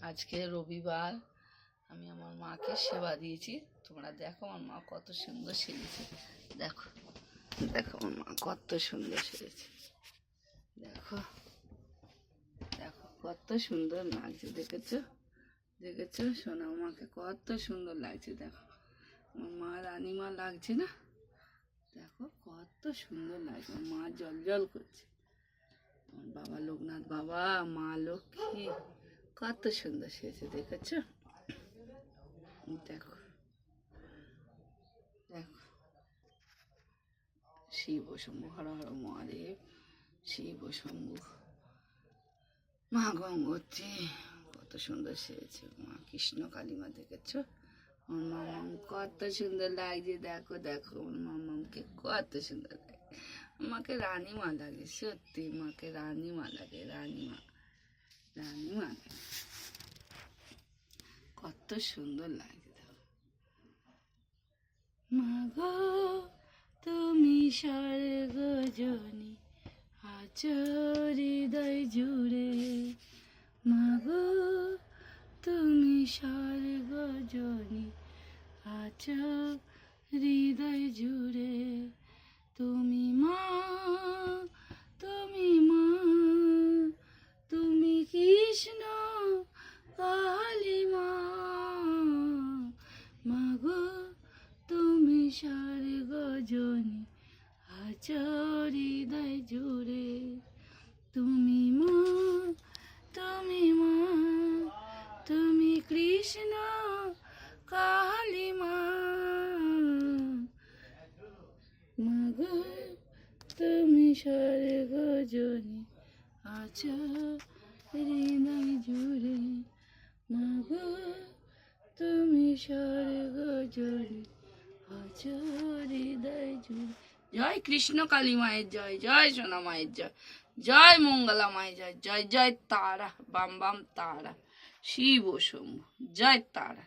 আজকে রবিবার, আমি আমার মাকে সেবা দিয়েছি। তোমরা দেখো আমার মা কত সুন্দর সেজেছে। দেখো দেখো আমার মা কত সুন্দর সেজেছে। দেখো দেখো কত সুন্দর লাগছে, দেখেছো দেখেছো? সোনা মাকে কত সুন্দর লাগছে। দেখো আমার মা রানীমা লাগছে না? দেখো কত সুন্দর লাগছে, মা জল জল করছে। আমার বাবা লোকনাথ বাবা, মা লক্ষ্মী কত সুন্দর সেজেছে, দেখেছো? দেখো দেখো শিব শম্ভু হর হর মহাদেব, শিব শম্ভু, মা গঙ্গোত্রী কত সুন্দর সেজেছে। মা কৃষ্ণ কালীমা, দেখেছো? আমার মামাম কত সুন্দর লাগছে। দেখো দেখো আমার মামামকে কত সুন্দর লাগে। আমাকে রানীমা লাগে, সত্যি মাকে রানীমা লাগে, রানীমা রানীমা লাগে। কত সুন্দর লাগছে। দেখো মা গো তুমি স্বর্গ জনী আছো হৃদয় জুড়ে, মা গো তুমি স্বর্গ জনী আছো হৃদয় জুড়ে। তুমি মা, তুমি মা, তুমি কৃষ্ণ কালী মা, মা গো তুমি স্বর্গ জনী আছো হৃদয় জুড়ে। তুমি মা, তুমি মা, তুমি কৃষ্ণ কালী মা, মা গো তুমি স্বর্গ জনী আছো হৃদয় জুড়ে, মা গো তুমি স্বর্গ জনী আছো হৃদয় জুড়ে। জয় কৃষ্ণ কালী মায়ের জয়, জয় সোনা মায়ের জয়, জয় মঙ্গলা মায়ের জয়, জয় জয় তারা, বাম বাম তারা, শিব শম্ভু, জয় তারা।